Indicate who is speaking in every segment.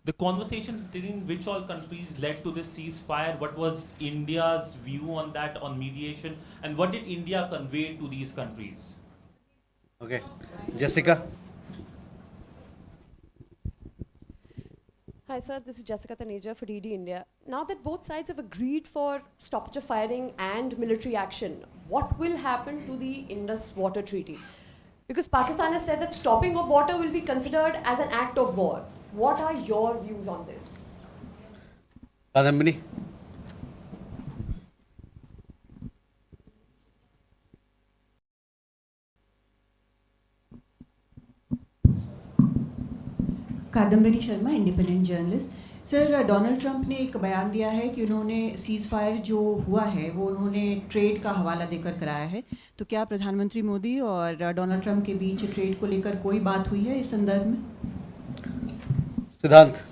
Speaker 1: The conversation between which all countries led to this ceasefire, what was India's view on that, on mediation, and what did India convey to these countries?
Speaker 2: Okay. Jessica?
Speaker 3: Hi, sir. This is Jessica Taneja for DD India. Now that both sides have agreed for stoppage of firing and military action, what will happen to the Indus Water Treaty? Because Pakistan has said that stopping of water will be considered as an act of war. What are your views on this?
Speaker 2: Kadambini?
Speaker 4: Kadambari Sharma, independent journalist. Sir, Donald Trump ने एक बयान दिया है कि उन्होंने seize fire जो हुआ है वो उन्होंने ट्रेड का हवाला देकर कराया है। तो क्या प्रधानमंत्री मोदी और डोनाल्ड ट्रंप के बीच ट्रेड को लेकर कोई बात हुई है इस संदर्भ में?
Speaker 2: सिद्धांत?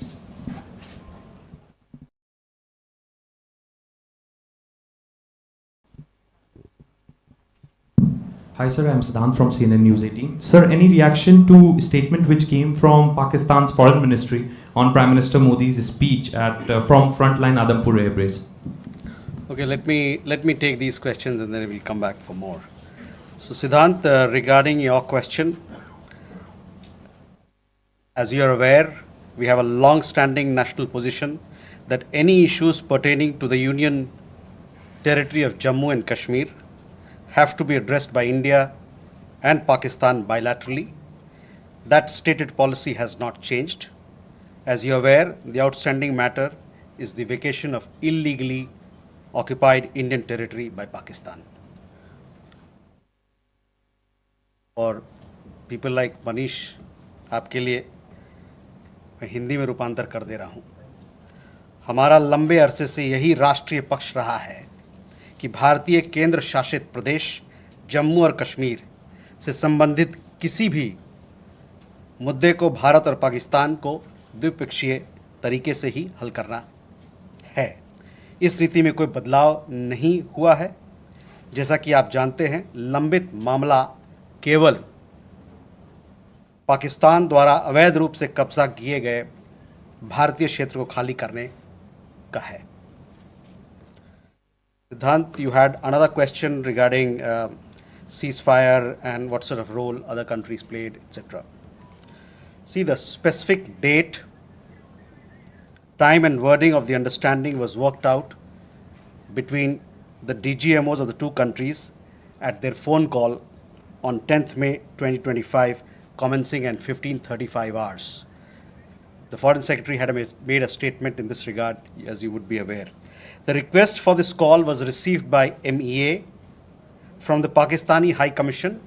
Speaker 5: Hi sir, I'm Siddhant from CNN News 18. Sir, any reaction to statement which came from Pakistan's Foreign Ministry on Prime Minister Modi's speech at from Frontline Adampur Air Base?
Speaker 2: Okay, let me take these questions and then we'll come back for more. So Siddhant, regarding your question, as you are aware, we have a long-standing national position that any issues pertaining to the Union territory of Jammu and Kashmir have to be addressed by India and Pakistan bilaterally. That stated policy has not changed. As you are aware, the outstanding matter is the vacation of illegally occupied Indian territory by Pakistan. और people like Manish, आपके लिए मैं हिंदी में रूपांतर कर दे रहा हूँ। हमारा लंबे अरसे से यही राष्ट्रीय पक्ष रहा है कि भारतीय केंद्र शासित प्रदेश जम्मू और कश्मीर से संबंधित किसी भी मुद्दे को भारत और पाकिस्तान को द्विपक्षीय तरीके से ही हल करना है। इस नीति में कोई बदलाव नहीं हुआ है। जैसा कि आप जानते हैं, लंबित मामला केवल पाकिस्तान द्वारा अवैध रूप से कब्जा किए गए भारतीय क्षेत्र को खाली करने का है। Siddhant, you had another question regarding ceasefire and what sort of role other countries played, etc. See, the specific date, time and wording of the understanding was worked out between the DGMOs of the two countries at their phone call on 10th May 2025, commencing at 15:35 hours. The Foreign Secretary had made a statement in this regard, as you would be aware. The request for this call was received by MEA from the Pakistani High Commission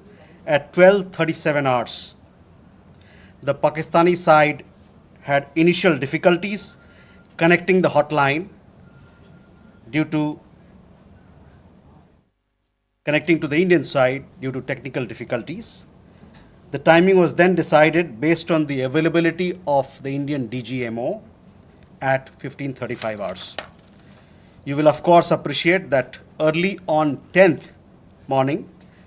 Speaker 2: at 12:37 hours. The Pakistani side had initial difficulties connecting the hotline connecting to the Indian side due to technical difficulties. The timing was then decided based on the availability of the Indian DGMO at 15:35 hours. You will of course appreciate that early on 10th morning,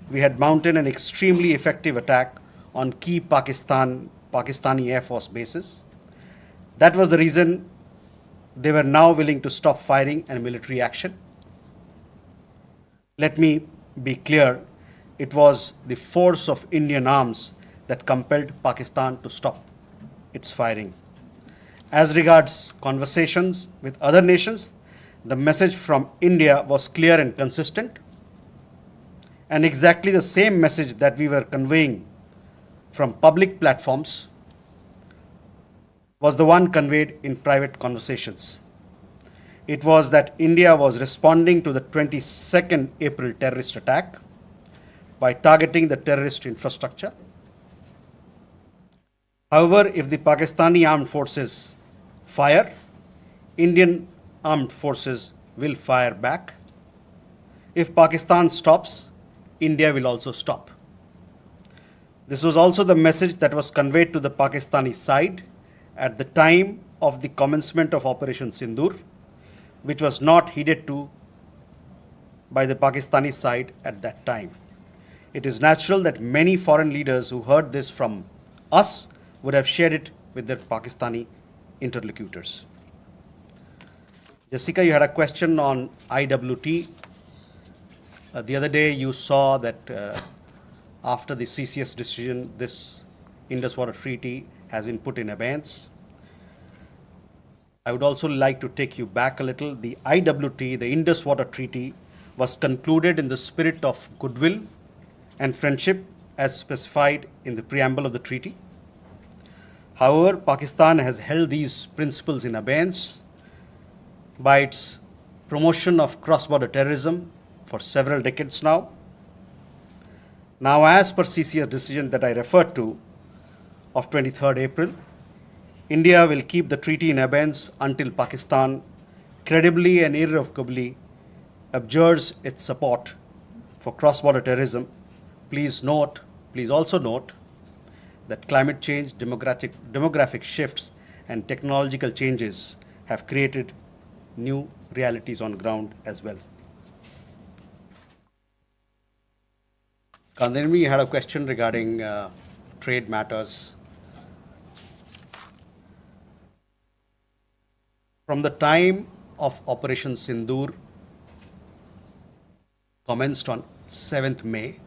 Speaker 2: we had mounted an extremely effective attack on key Pakistani Air Force bases. That was the reason they were now willing to stop firing and military action. Let me be clear, it was the force of Indian arms that compelled Pakistan to stop its firing. As regards conversations with other nations, the message from India was clear and consistent, and exactly the same message that we were conveying from public platforms was the one conveyed in private conversations. It was that India was responding to the 22nd April terrorist attack by targeting the terrorist infrastructure. However, if the Pakistani armed forces fire, Indian armed forces will fire back. If Pakistan stops, India will also stop. This was also the message that was conveyed to the Pakistani side at the time of the commencement of Operation Sindoor, which was not heeded to by the Pakistani side at that time. It is natural that many foreign leaders who heard this from us would have shared it with their Pakistani interlocutors. Jessica, you had a question on IWT. The other day you saw that after the CCS decision, this Indus Water Treaty has been put in abeyance. I would also like to take you back a little. The IWT, the Indus Water Treaty, was concluded in the spirit of goodwill and friendship as specified in the preamble of the treaty. However, Pakistan has held these principles in abeyance by its promotion of cross-border terrorism for several decades now. Now, as per CCS decision that I referred to of 23rd April, India will keep the treaty in abeyance until Pakistan credibly and irrevocably abjures its support for cross-border terrorism. Please also note that climate change, demographic shifts, and technological changes have created new realities on ground as well. Kandini, you had a question regarding trade matters. From the time of Operation Sindoor, commenced on 7th May,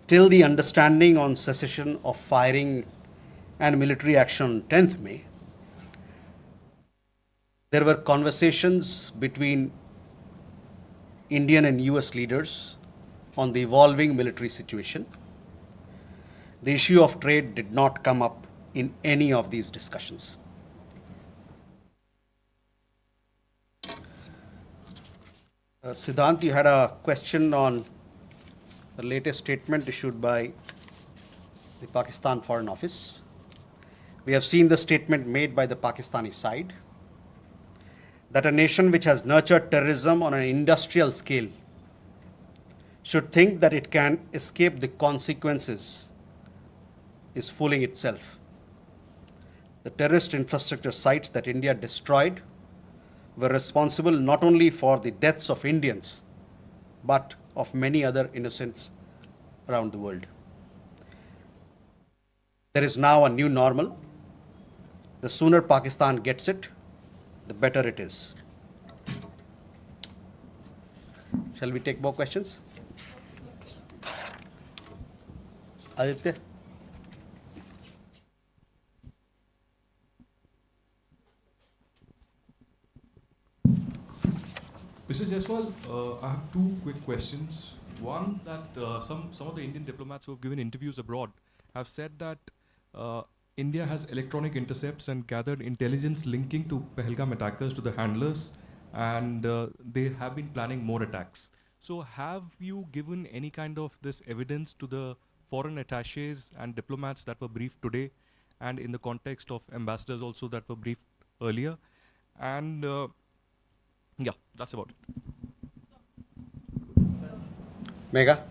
Speaker 2: till the understanding on cessation of firing and military action on 10th May, there were conversations between Indian and US leaders on the evolving military situation. The issue of trade did not come up in any of these discussions. Siddhant, you had a question on the latest statement issued by the Pakistan Foreign Office. We have seen the statement made by the Pakistani side that a nation which has nurtured terrorism on an industrial scale should think that it can escape the consequences is fooling itself. The terrorist infrastructure sites that India destroyed were responsible not only for the deaths of Indians, but of many other innocents around the world. There is now a new normal. The sooner Pakistan gets it, the better it is. Shall we take more questions? Aditya?
Speaker 6: Mr. Jaiswal, I have two quick questions. One, that some of the Indian diplomats who have given interviews abroad have said that India has electronic intercepts and gathered intelligence linking to Pahalgam attackers to the handlers, and they have been planning more attacks. So have you given any kind of this evidence to the foreign attaches and diplomats that were briefed today, and in the context of ambassadors also that were briefed earlier? And yeah, that's about it.
Speaker 2: Megha?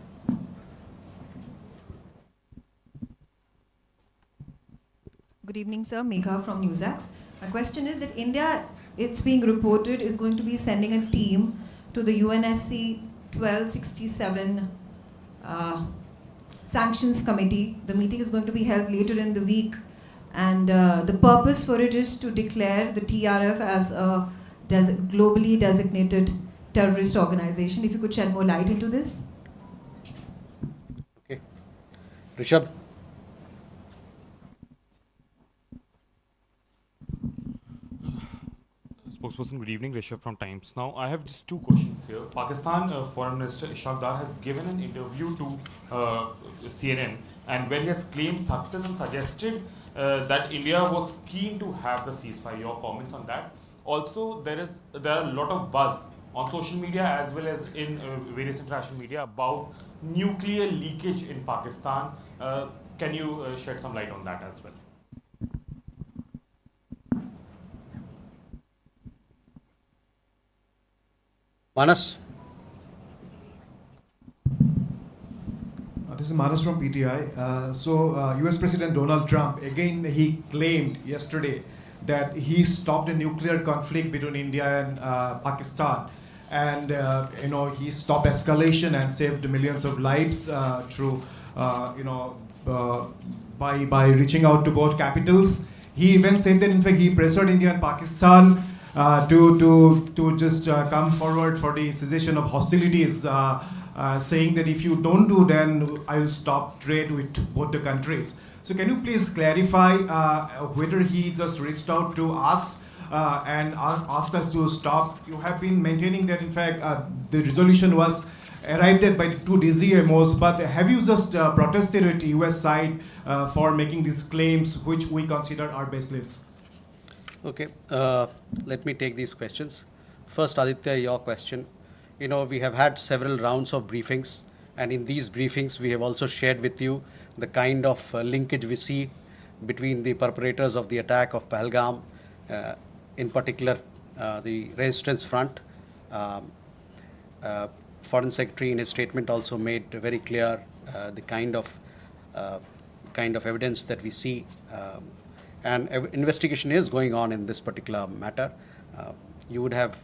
Speaker 7: Good evening, sir. Megha from NewsAx. My question is that India, it's being reported, is going to be sending a team to the UNSC 1267 Sanctions Committee. The meeting is going to be held later in the week, and the purpose for it is to declare the TRF as a globally designated terrorist organization. If you could shed more light into this.
Speaker 2: Okay. Rishabh?
Speaker 8: Spokesperson, good evening. Rishabh from Times. Now, I have just two questions here. Pakistan Foreign Minister Ishaq Dar has given an interview to CNN, and where he has claimed success and suggested that India was keen to have the ceasefire. Your comments on that? Also, there are a lot of buzz on social media as well as in various international media about nuclear leakage in Pakistan. Can you shed some light on that as well?
Speaker 2: Manas?
Speaker 9: This is Manas from PTI. US President Donald Trump, again, he claimed yesterday that he stopped a nuclear conflict between India and Pakistan. And, he stopped escalation and saved millions of lives through, by reaching out to both capitals. He even said that in fact he pressured India and Pakistan to just come forward for the cessation of hostilities, saying that if you don't do, then I will stop trade with both the countries. So can you please clarify whether he just reached out to us and asked us to stop? You have been maintaining that in fact the resolution was arrived at by two DGMOs, but have you just protested at US side for making these claims which we consider are baseless?
Speaker 2: Okay, let me take these questions. First, Aditya, your question. You know, we have had several rounds of briefings, and in these briefings, we have also shared with you the kind of linkage we see between the perpetrators of the attack of Pahalgam, in particular the Resistance Front. Foreign Secretary in his statement also made very clear the kind of evidence that we see, and investigation is going on in this particular matter. You would have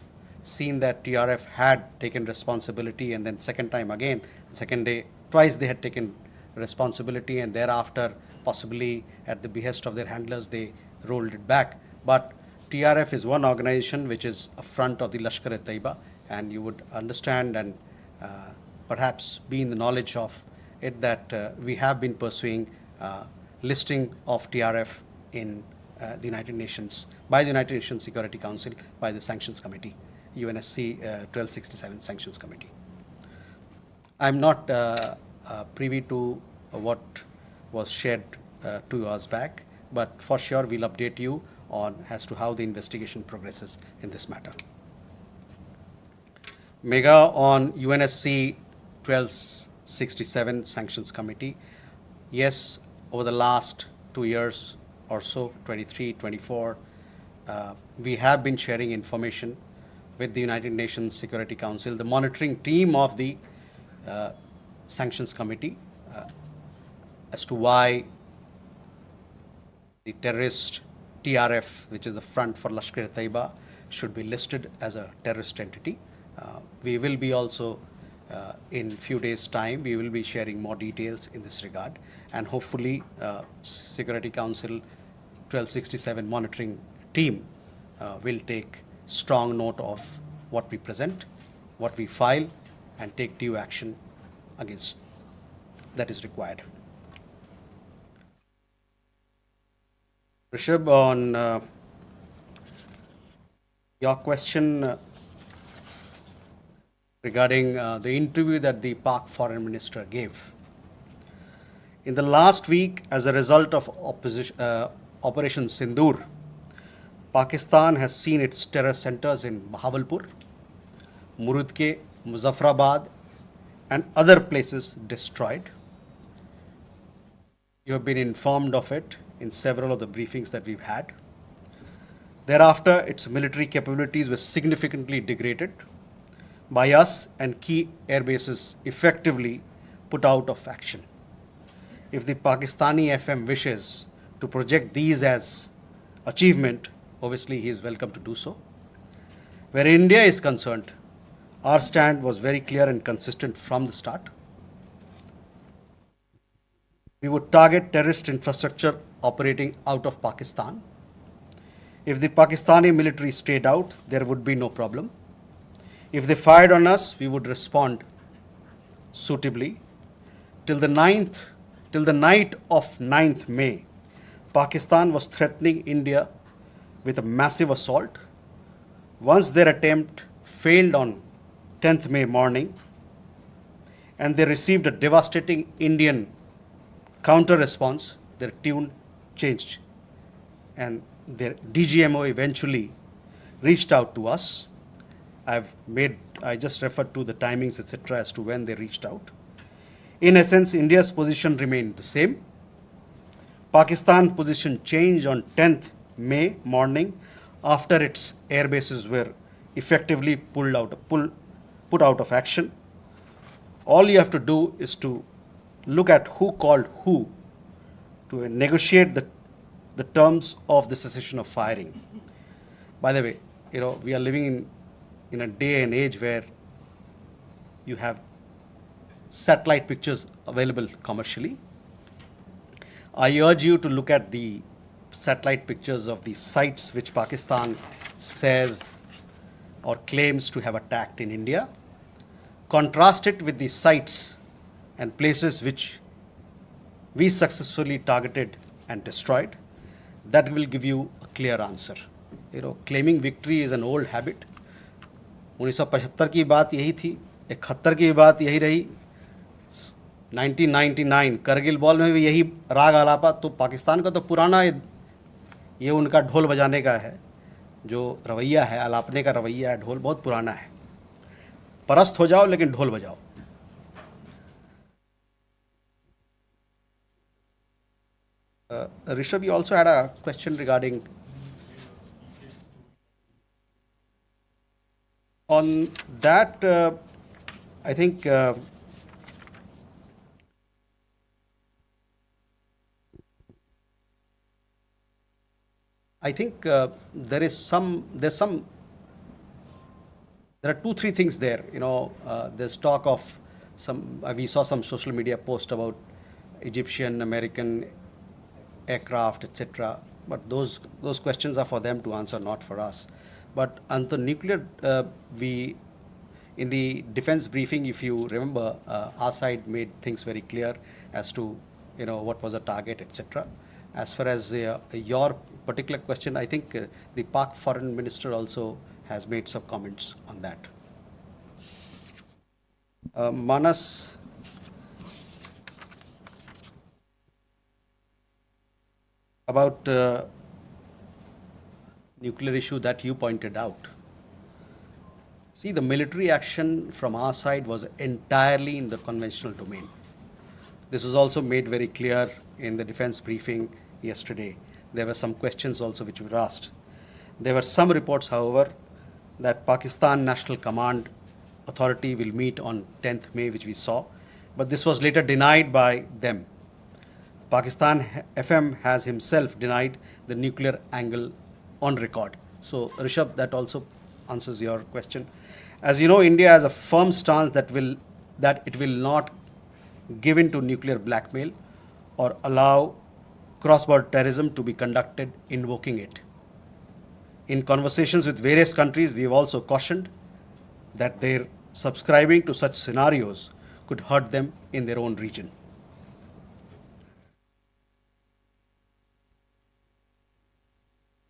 Speaker 2: seen that TRF had taken responsibility, and then second time again, second day, twice they had taken responsibility, and thereafter, possibly at the behest of their handlers, they rolled it back. But TRF is one organization which is a front of the Lashkar-e-Taiba, and you would understand and perhaps be in the knowledge of it that we have been pursuing listing of TRF in the United Nations, by the United Nations Security Council, by the Sanctions Committee, UNSC 1267 Sanctions Committee. I'm not privy to what was shared 2 hours back, but for sure we'll update you on as to how the investigation progresses in this matter. Mega on UNSC 1267 Sanctions Committee. Yes, over the last 2 years or so, 23, 24, we have been sharing information with the United Nations Security Council, the monitoring team of the Sanctions Committee, as to why the terrorist TRF, which is the front for Lashkar-e-Taiba, should be listed as a terrorist entity. We will be also, in few days' time, we will be sharing more details in this regard, and hopefully Security Council 1267 monitoring team will take strong note of what we present, what we file, and take due action against that is required. Rishabh, on your question regarding the interview that the Pak Foreign Minister gave. In the last week, as a result of Operation Sindoor, Pakistan has seen its terror centers in Bahawalpur, Murudke, Muzaffarabad, and other places destroyed. You have been informed of it in several of the briefings that we've had. Thereafter, its military capabilities were significantly degraded by us, and key air bases effectively put out of action. If the Pakistani FM wishes to project these as achievement, obviously he is welcome to do so. Where India is concerned, our stand was very clear and consistent from the start. We would target terrorist infrastructure operating out of Pakistan. If the Pakistani military stayed out, there would be no problem. If they fired on us, we would respond suitably. Till the night of 9th May, Pakistan was threatening India with a massive assault. Once their attempt failed on 10th May morning, and they received a devastating Indian counter response, their tune changed, and their DGMO eventually reached out to us. I just referred to the timings, etc., as to when they reached out. In essence, India's position remained the same. Pakistan's position changed on 10th May morning after its air bases were effectively put out of action. All you have to do is to look at who called who to negotiate the terms of the cessation of firing. By the way, we are living in a day and age where you have satellite pictures available commercially. I urge you to look at the satellite pictures of the sites which Pakistan says or claims to have attacked in India. Contrast it with the sites and places which we successfully targeted and destroyed. That will give you a clear answer. Claiming victory is an old habit. 1975 की बात यही थी, 71 की बात यही रही, 1999 Kargil war में भी यही राग आलापा. तो पाकिस्तान का तो पुराना ये उनका ढोल बजाने का है, जो रवैया है, आलापने का रवैया है, ढोल बहुत पुराना है. परस्त हो जाओ लेकिन ढोल बजाओ. Rishabh, you also had a question regarding on that. I think there are 2-3 things there. There's talk of some. We saw some social media post about Egyptian, American aircraft, etc. But those questions are for them to answer, not for us. But on the nuclear, we in the defense briefing, if you remember, our side made things very clear as to what was the target, etc. As far as your particular question, I think the Pak Foreign Minister also has made some comments on that. Manas, about nuclear issue that you pointed out. See, the military action from our side was entirely in the conventional domain. This was also made very clear in the defense briefing yesterday. There were some questions also which were asked. There were some reports, however, that Pakistan National Command Authority will meet on 10th May, which we saw, but this was later denied by them. Pakistan FM has himself denied the nuclear angle on record. So, Rishabh, that also answers your question. As you know, India has a firm stance that it will not give in to nuclear blackmail or allow cross-border terrorism to be conducted invoking it. In conversations with various countries, we have also cautioned that their subscribing to such scenarios could hurt them in their own region.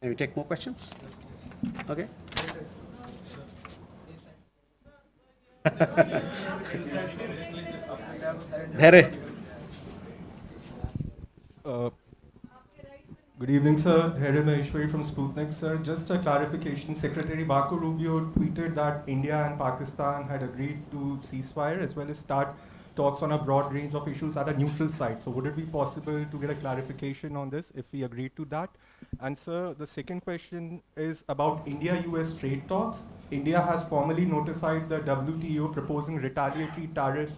Speaker 2: Can we take more questions? Okay.
Speaker 10: Good evening, sir. Here Maheshwari from Sputnik, sir. Just a clarification. Secretary Baku Rubio tweeted that India and Pakistan had agreed to ceasefire as well as start talks on a broad range of issues at a neutral site. So would it be possible to get a clarification on this if we agreed to that? And sir, the second question is about India-US trade talks. India has formally notified the WTO proposing retaliatory tariffs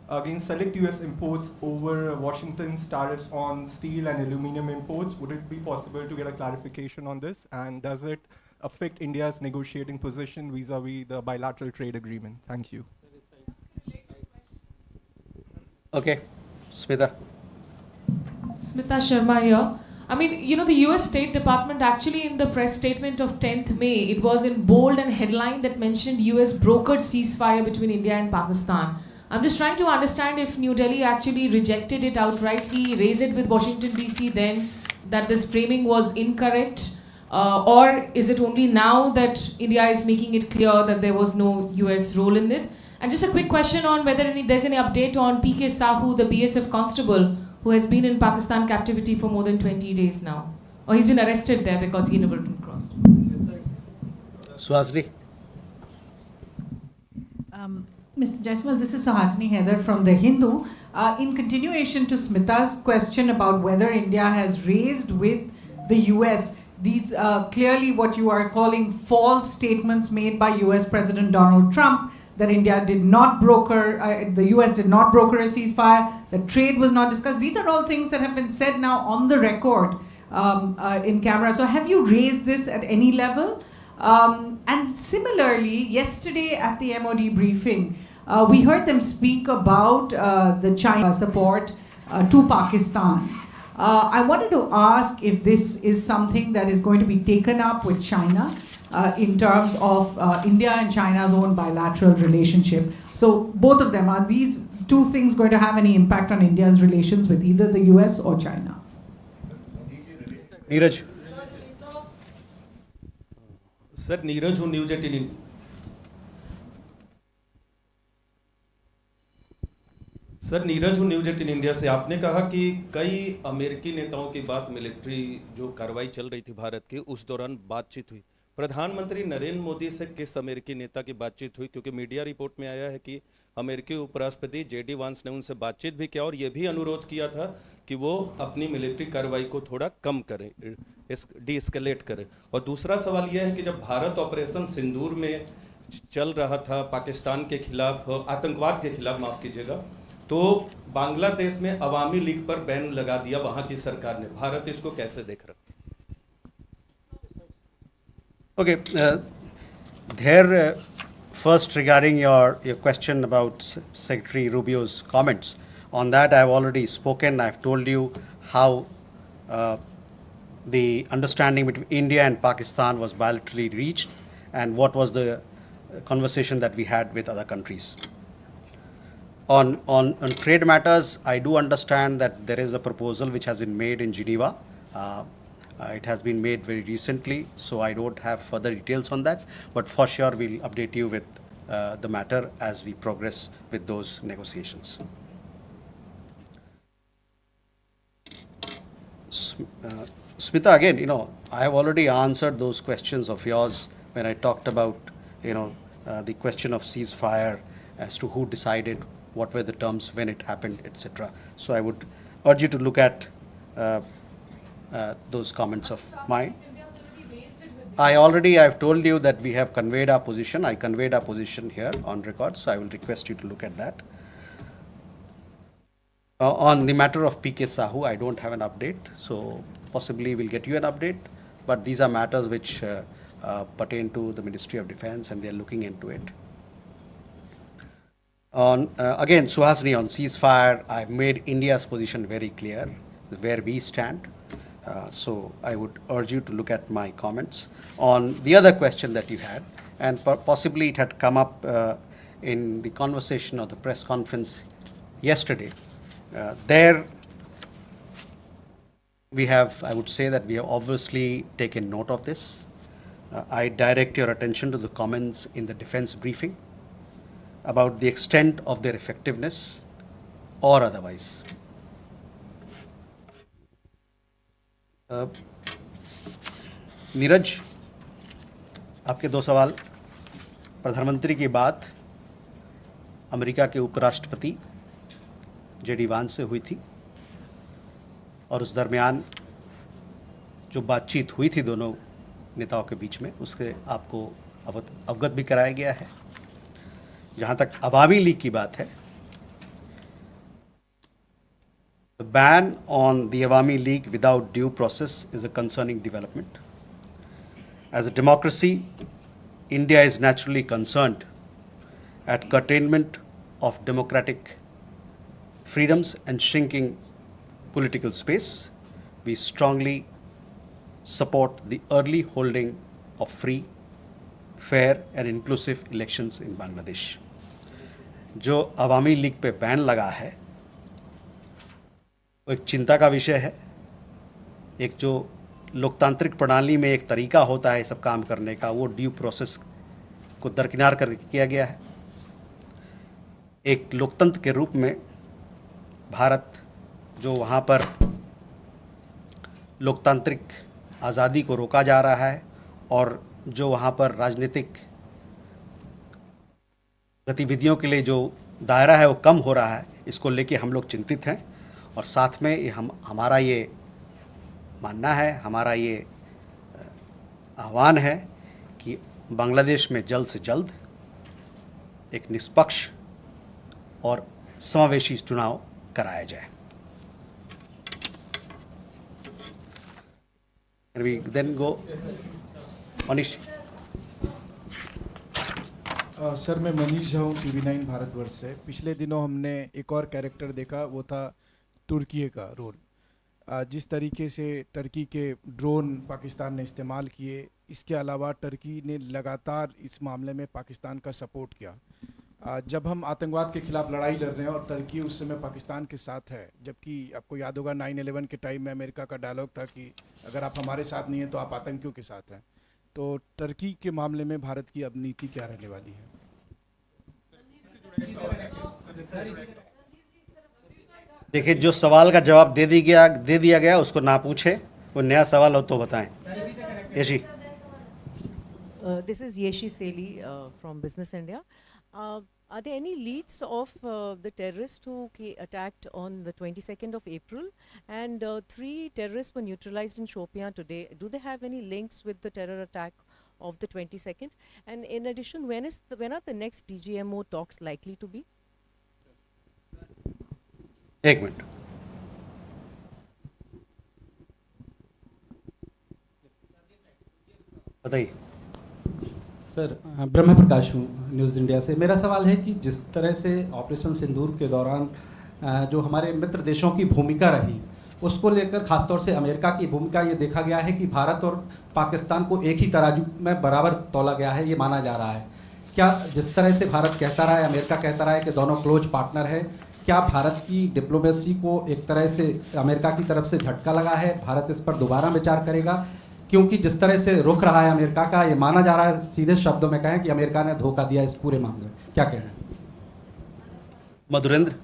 Speaker 10: against select US imports over Washington's tariffs on steel and aluminum imports. Would it be possible to get a clarification on this? And does it affect India's negotiating position vis-a-vis the bilateral trade agreement? Thank you.
Speaker 2: Okay, Smita.
Speaker 11: Smita Sharma here. I mean, the US State Department actually in the press statement of 10th May, it was in bold and headline that mentioned US brokered ceasefire between India and Pakistan. I'm just trying to understand if New Delhi actually rejected it outrightly, raised it with Washington DC then, that this framing was incorrect, or is it only now that India is making it clear that there was no US role in it? And just a quick question on whether there's any update on PK Sahu, the BSF constable, who has been in Pakistan captivity for more than 20 days now. Or he's been arrested there because he never been crossed.
Speaker 2: Suhasini.
Speaker 12: Mr. Jaiswal, this is Suhasini Heather from The Hindu. In continuation to Smita's question about whether India has raised with the US these clearly what you are calling false statements made by US President Donald Trump, that India did not broker, the US did not broker a ceasefire, that trade was not discussed. These are all things that have been said now on the record in camera. So have you raised this at any level? And similarly, yesterday at the MOD briefing, we heard them speak about the China support to Pakistan. I wanted to ask if this is something that is going to be taken up with China in terms of India and China's own bilateral relationship. So both of them, are these two things going to have any impact on India's relations with either the US or China?
Speaker 2: Neeraj
Speaker 13: sir Neeraj हूँ news 18 sir Neeraj हूँ news 18 India से। आपने कहा कि कई अमेरिकी नेताओं की बात मिलिट्री जो कार्रवाई चल रही थी भारत की उस दौरान बातचीत हुई। प्रधानमंत्री नरेंद्र मोदी से किस अमेरिकी नेता की बातचीत हुई? क्योंकि मीडिया रिपोर्ट में आया है कि अमेरिकी उपराष्ट्रपति जेडी वांस ने उनसे बातचीत भी किया और ये भी अनुरोध किया था कि वो अपनी मिलिट्री कार्रवाई को थोड़ा कम करें, डी-एस्केलेट करें। और दूसरा सवाल यह है कि जब भारत ऑपरेशन सिंदूर में चल रहा था पाकिस्तान के खिलाफ, आतंकवाद के खिलाफ माफ़ कीजिएगा, तो बांग्लादेश में अवामी लीग पर बैन लगा दिया वहाँ की सरकार ने। भारत इसको कैसे देख रहा?
Speaker 2: Okay, there first regarding your question about Secretary Rubio's comments, on that I have already spoken. I have told you how the understanding between India and Pakistan was bilaterally reached and what was the conversation that we had with other countries. On trade matters, I do understand that there is a proposal which has been made in Geneva. It has been made very recently, so I don't have further details on that, but for sure we'll update you with the matter as we progress with those negotiations. Smita, again, I have already answered those questions of yours when I talked about, the question of ceasefire as to who decided, what were the terms, when it happened, etc. So I would urge you to look at those comments of mine. I've told you that we have conveyed our position. I conveyed our position here on record, so I will request you to look at that. On the matter of PK Sahu, I don't have an update, so possibly we'll get you an update, but these are matters which pertain to the Ministry of Defense and they're looking into it. Again, Suhasini, on ceasefire, I've made India's position very clear, where we stand. So I would urge you to look at my comments. On the other question that you had, and possibly it had come up in the conversation or the press conference yesterday, there we have, I would say that we have obviously taken note of this. I direct your attention to the comments in the defense briefing about the extent of their effectiveness or otherwise. Neeraj, आपके दो सवाल। प्रधानमंत्री की बात America के उपराष्ट्रपति JD वांस से हुई थी और उस दरमियान जो बातचीत हुई थी दोनों नेताओं के बीच में, उससे आपको अवगत भी कराया गया है। जहाँ तक अवामी लीग की बात है, the ban on the Awami League without due process is a concerning development. As a democracy, India is naturally concerned at curtailment of democratic freedoms and shrinking political space. We strongly support the early holding of free, fair and inclusive elections in Bangladesh. जो अवामी league पे ban लगा है वो एक चिंता का विषय है। एक जो लोकतांत्रिक प्रणाली में एक तरीका होता है सब काम करने का, वो ड्यू प्रोसेस को दरकिनार करके किया गया है। एक लोकतंत्र के रूप में भारत जो वहाँ पर लोकतांत्रिक आज़ादी को रोका जा रहा है और जो वहाँ पर राजनीतिक गतिविधियों के लिए जो दायरा है वो कम हो रहा है, इसको लेके हम लोग चिंतित हैं। और साथ में ये हमारा ये मानना है, हमारा ये आह्वान है कि बांग्लादेश में जल्द से जल्द एक निष्पक्ष और समावेशी चुनाव कराया जाए। Can we then go? Manish.
Speaker 9: Sir मैं मनीष झा हूँ TV9 भारतवर्ष से। पिछले दिनों हमने एक और कैरेक्टर देखा, वो था तुर्की का रोल। जिस तरीके से टर्की के ड्रोन पाकिस्तान ने इस्तेमाल किए, इसके अलावा टर्की ने लगातार इस मामले में पाकिस्तान का सपोर्ट किया। जब हम आतंकवाद के खिलाफ लड़ाई लड़ रहे हैं और टर्की उस समय पाकिस्तान के साथ है, जबकि आपको याद होगा 9/11 के टाइम में अमेरिका का डायलॉग था कि अगर आप हमारे साथ नहीं हैं तो आप आतंकियों के साथ हैं। तो टर्की के मामले में भारत की अब नीति क्या रहने वाली है?
Speaker 2: देखिए, जो सवाल का जवाब दे दिया गया उसको ना पूछे, कोई नया सवाल हो तो बताएं। Yeshi.
Speaker 14: This is Yeshi Seli from Business India. Are there any leads of the terrorists who attacked on the 22nd of April? And 3 terrorists were neutralized in Shopian today. Do they have any links with the terror attack of the 22nd? And in addition, when are the next DGMO talks likely to be?
Speaker 2: 1 minute. बताइए
Speaker 15: sir. ब्रह्म प्रकाश हूँ news India से। मेरा सवाल है कि जिस तरह से ऑपरेशन सिंदूर के दौरान जो हमारे मित्र देशों की भूमिका रही, उसको लेकर खासतौर से अमेरिका की भूमिका ये देखा गया है कि भारत और पाकिस्तान को एक ही तराजू में बराबर तौला गया है, ये माना जा रहा है। क्या जिस तरह से भारत कहता रहा है, अमेरिका कहता रहा है कि दोनों क्लोज पार्टनर है, क्या भारत की डिप्लोमेसी को एक तरह से अमेरिका की तरफ से झटका लगा है? भारत इस पर दोबारा विचार करेगा? क्योंकि जिस तरह से रुख रहा है अमेरिका का, ये माना जा रहा है, सीधे शब्दों में कहें कि अमेरिका ने धोखा दिया इस पूरे मामले में, क्या कहना है?
Speaker 2: मधुरेंद्र।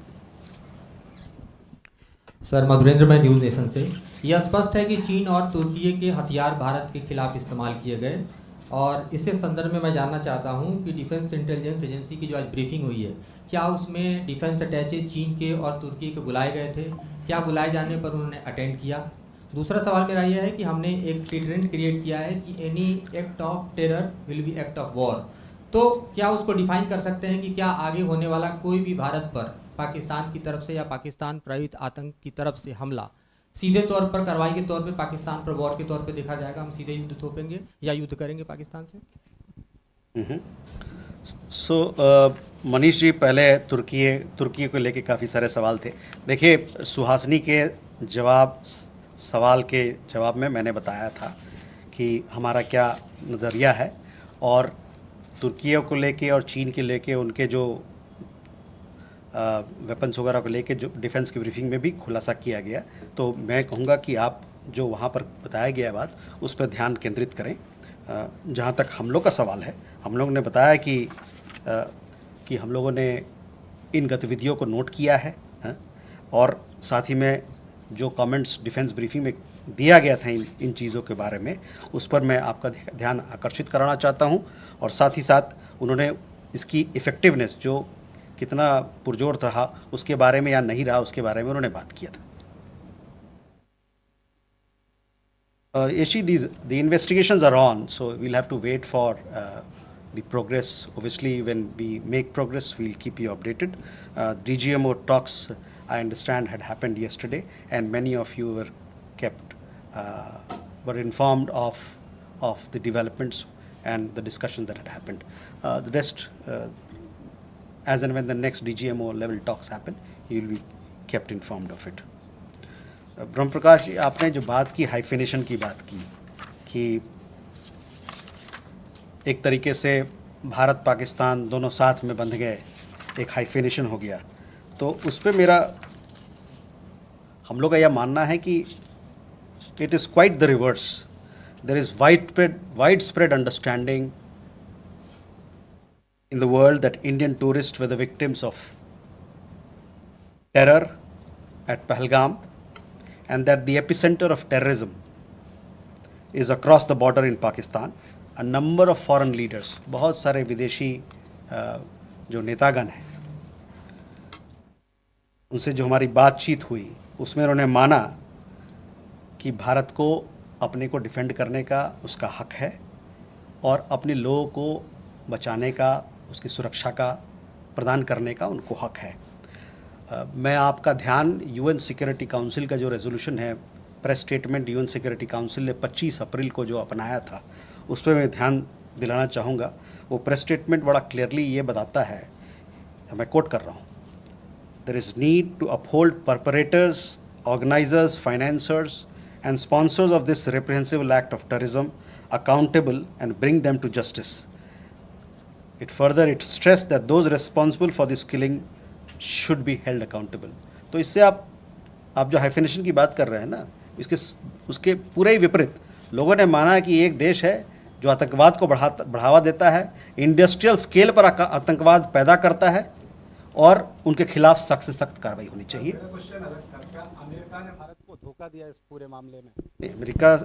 Speaker 16: सर, मधुरेंद्र, मैं न्यूज़ नेशन से। यह स्पष्ट है कि चीन और तुर्की के हथियार भारत के खिलाफ इस्तेमाल किए गए, और इसी संदर्भ में मैं जानना चाहता हूं कि डिफेंस इंटेलिजेंस एजेंसी की जो आज ब्रीफिंग हुई है, क्या उसमें डिफेंस अटैचे चीन के और तुर्की के बुलाए गए थे? क्या बुलाए जाने पर उन्होंने अटेंड किया? दूसरा सवाल मेरा यह है कि हमने एक ट्रेंड क्रिएट किया है कि any act of terror will be act of war, तो क्या उसको डिफाइन कर सकते हैं कि क्या आगे होने वाला कोई भी भारत पर पाकिस्तान की तरफ से या पाकिस्तान प्रेरित आतंक की तरफ से हमला सीधे तौर पर कार्रवाई के तौर पे पाकिस्तान पर वॉर के तौर पे देखा जाएगा? हम सीधे युद्ध थोपेंगे या युद्ध करेंगे पाकिस्तान से?
Speaker 2: मनीष जी, पहले तुर्की को लेके काफ़ी सारे सवाल थे। देखिए, सुहासिनी के सवाल के जवाब में मैंने बताया था कि हमारा क्या नज़रिया है, और तुर्की को लेके और चीन के लेके उनके जो वेपन्स वगैरह को लेके जो डिफेंस की ब्रीफिंग में भी खुलासा किया गया। तो मैं कहूँगा कि आप जो वहाँ पर बताया गया बात, उस पर ध्यान केंद्रित करें। जहाँ तक हम लोग का सवाल है, हम लोग ने बताया कि हम लोगों ने इन गतिविधियों को नोट किया है, और साथ ही में जो कमेंट्स डिफेंस ब्रीफिंग में दिया गया था इन चीज़ों के बारे में, उस पर मैं आपका ध्यान आकर्षित कराना चाहता हूं, और साथ ही साथ उन्होंने इसकी इफ़ेक्टिवनेस जो कितना पुरजोर रहा उसके बारे में या नहीं रहा उसके बारे में उन्होंने बात किया था। Yeshi, the investigations are on, so we'll have to wait for the progress. Obviously, when we make progress, we'll keep you updated. DGMO talks, I understand, had happened yesterday, and many of you were informed of the developments and the discussion that had happened. The rest, as and when the next DGMO level talks happen, you will be kept informed of it. ब्रह्म प्रकाश जी, आपने जो बात की hyphenation की बात की कि एक तरीके से भारत पाकिस्तान दोनों साथ में बंध गए, एक हाइफिनेशन हो गया, तो उस पर हम लोग का यह मानना है कि it is quite the reverse. There is widespread understanding in the world that Indian tourists were the victims of terror at Pahalgam, and that the epicenter of terrorism is across the border in Pakistan. A number of foreign leaders, बहुत सारे विदेशी जो नेतागण हैं, उनसे जो हमारी बातचीत हुई उसमें उन्होंने माना कि भारत को अपने को डिफेंड करने का उसका हक है और अपने लोगों को बचाने का, उसकी सुरक्षा का प्रदान करने का उनको हक है. मैं आपका ध्यान UN सिक्योरिटी काउंसिल का जो रेजोल्यूशन है, press statement UN security council ने 25 अप्रैल को जो अपनाया था, उस पर मैं ध्यान दिलाना चाहूँगा. वो प्रेस स्टेटमेंट बड़ा क्लियरली ये बताता है, मैं कोट कर रहा हूँ, there is need to uphold perpetrators organizers, financiers, and sponsors of this reprehensible act of terrorism accountable and bring them to justice. It stressed that those responsible for this killing should be held accountable. तो इससे आप जो hyphenation की बात कर रहे हैं ना, उसके पूरे ही विपरीत लोगों ने माना कि एक देश है जो आतंकवाद को बढ़ावा देता है, इंडस्ट्रियल स्केल पर आतंकवाद पैदा करता है और उनके खिलाफ सख्त से सख्त कार्रवाई होनी चाहिए।
Speaker 15: अमेरिका ने भारत को धोखा दिया इस पूरे मामले में।
Speaker 2: अमेरिका,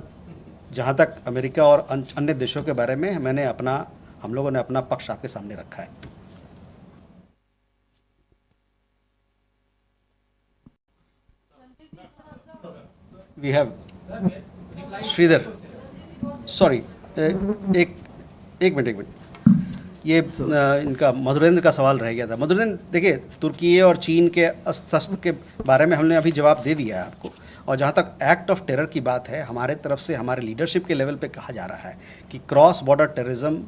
Speaker 2: जहाँ तक अमेरिका और अन्य देशों के बारे में हम लोगों ने अपना पक्ष आपके सामने रखा है। We have श्रीधर, सॉरी, एक मिनट, ये इनका मधुरेंद्र का सवाल रह गया था। मधुरेंद्र, देखिए, तुर्की और चीन के अस्त्र शस्त्र के बारे में हमने अभी जवाब दे दिया है आपको, और जहाँ तक एक्ट ऑफ टेरर की बात है, हमारे तरफ से हमारे लीडरशिप के लेवल पे कहा जा रहा है कि क्रॉस बॉर्डर टेररिज्म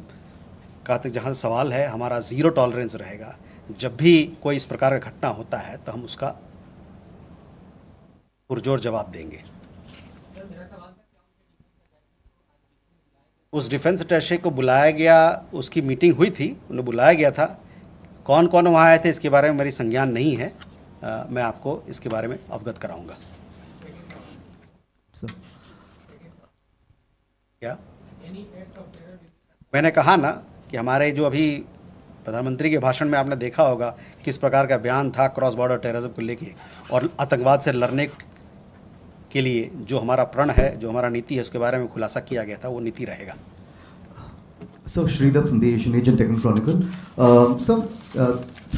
Speaker 2: का जहाँ सवाल है, हमारा ज़ीरो टॉलरेंस रहेगा। जब भी कोई इस प्रकार का घटना होता है तो हम उसका पुरजोर जवाब देंगे। उस डिफेंस अटैचे को बुलाया गया, उसकी मीटिंग हुई थी, उन्हें बुलाया गया था। कौन कौन वहाँ आए थे इसके बारे में मेरी संज्ञान नहीं है, मैं आपको इसके बारे में अवगत कराऊंगा। क्या मैंने कहा ना कि हमारे जो अभी प्रधानमंत्री के भाषण में आपने देखा होगा किस प्रकार का बयान था क्रॉस बॉर्डर टेररिज्म को लेके, और आतंकवाद से लड़ने के लिए जो हमारा प्रण है, जो हमारा नीति है, उसके बारे में खुलासा किया गया था, वो नीति रहेगा।
Speaker 17: So Sridhar from the Asian Age and Deccan Chronicle.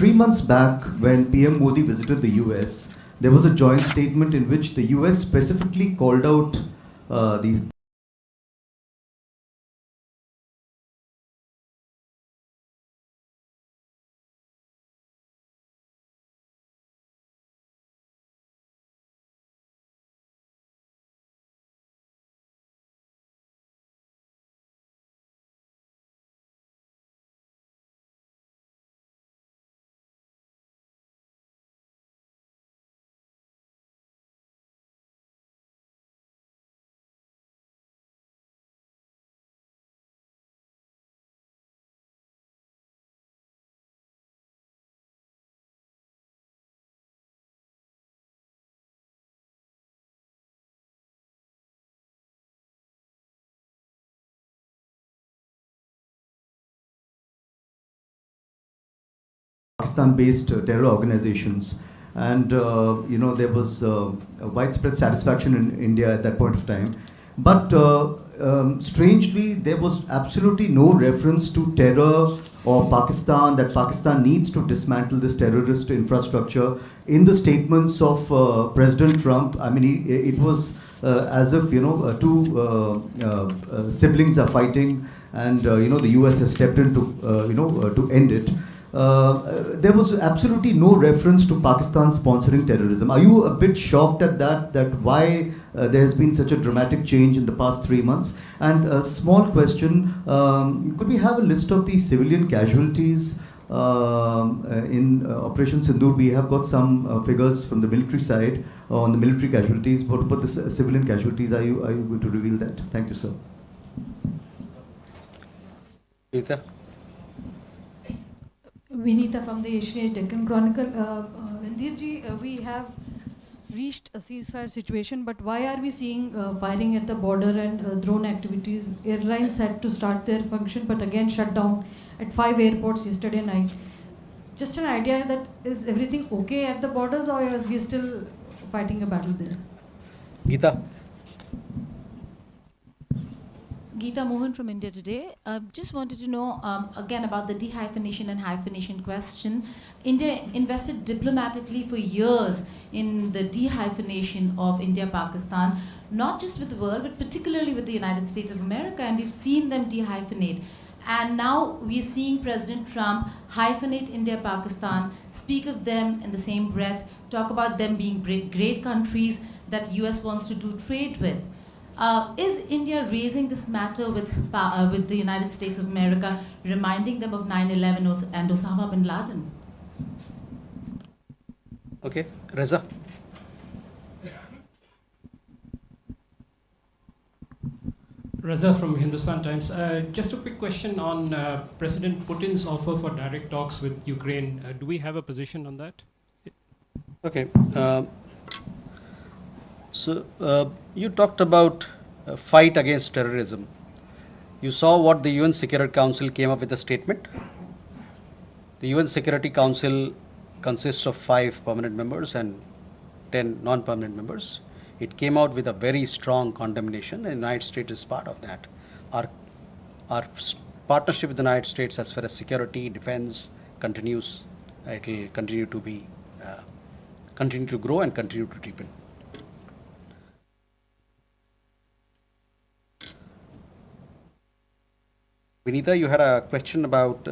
Speaker 17: 3 months back, when PM Modi visited the US, there was a joint statement in which the US specifically called out these Pakistan-based terror organizations, and there was widespread satisfaction in India at that point of time. But strangely, there was absolutely no reference to terror or Pakistan, that Pakistan needs to dismantle this terrorist infrastructure in the statements of President Trump. I mean, it was as if two siblings are fighting, and the US has stepped in to end it. There was absolutely no reference to Pakistan sponsoring terrorism. Are you a bit shocked at that why there has been such a dramatic change in the past 3 months? And a small question, could we have a list of the civilian casualties in Operation Sindoor? We have got some figures from the military side on the military casualties. What about the civilian casualties? Are you going to reveal that? Thank you, sir.
Speaker 2: Rita?
Speaker 18: Vinita from the Asian Age Deccan Chronicle. Randirji, we have reached a ceasefire situation, but why are we seeing firing at the border and drone activities? Airlines had to start their function, but again shut down at 5 airports yesterday night. Just an idea that is everything okay at the borders, or are we still fighting a battle there?
Speaker 2: Geeta?
Speaker 19: Geeta Mohan from India Today. Just wanted to know again about the dehyphenation and hyphenation question. India invested diplomatically for years in the dehyphenation of India-Pakistan, not just with the world, but particularly with the United States of America, and we've seen them dehyphenate. And now we're seeing President Trump hyphenate India-Pakistan, speak of them in the same breath, talk about them being great countries that US wants to do trade with. Is India raising this matter with the United States of America, reminding them of 9/11 and Osama bin Laden?
Speaker 2: Okay, Reza.
Speaker 20: Raza from Hindustan Times. Just a quick question on President Putin's offer for direct talks with Ukraine. Do we have a position on that?
Speaker 2: Okay. So you talked about a fight against terrorism. You saw what the UN Security Council came up with a statement. The UN Security Council consists of 5 permanent members and 10 non-permanent members. It came out with a very strong condemnation. The United States is part of that. Our partnership with the United States as far as security, defense continues. It will continue to be, continue to grow and continue to deepen. Vinita, you had a question about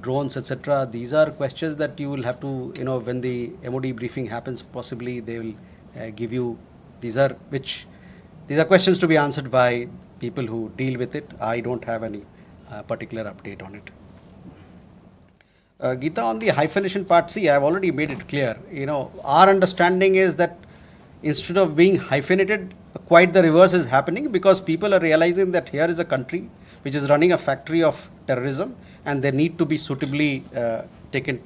Speaker 2: drones, etc. These are questions that you will have to, when the MOD briefing happens, possibly they will give you. These are questions to be answered by people who deal with it. I don't have any particular update on it. Geeta, on the hyphenation part, see, I've already made it clear. Our understanding is that instead of being hyphenated, quite the reverse is happening, because people are realizing that here is a country which is running a factory of terrorism, and they need to be suitably taken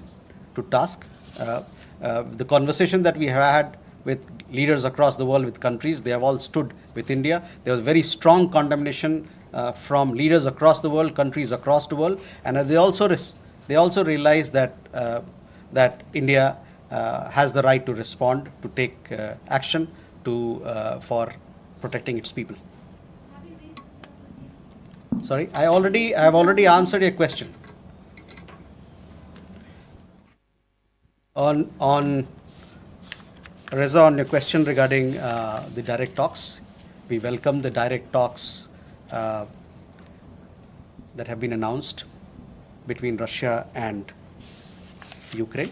Speaker 2: to task. The conversation that we have had with leaders across the world, with countries, they have all stood with India. There was very strong condemnation from leaders across the world, countries across the world, and they also realize that India has the right to respond, to take action for protecting its people. Sorry, I have already answered your question. On Reza, on your question regarding the direct talks, we welcome the direct talks that have been announced between Russia and Ukraine.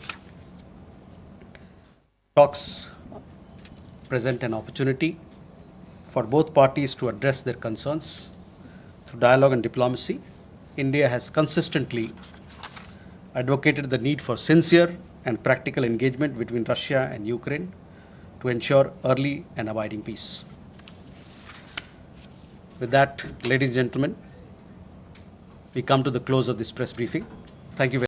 Speaker 2: Talks present an opportunity for both parties to address their concerns through dialogue and diplomacy. India has consistently advocated the need for sincere and practical engagement between Russia and Ukraine to ensure early and abiding peace. With that, ladies and gentlemen, we come to the close of this press briefing. Thank you very much.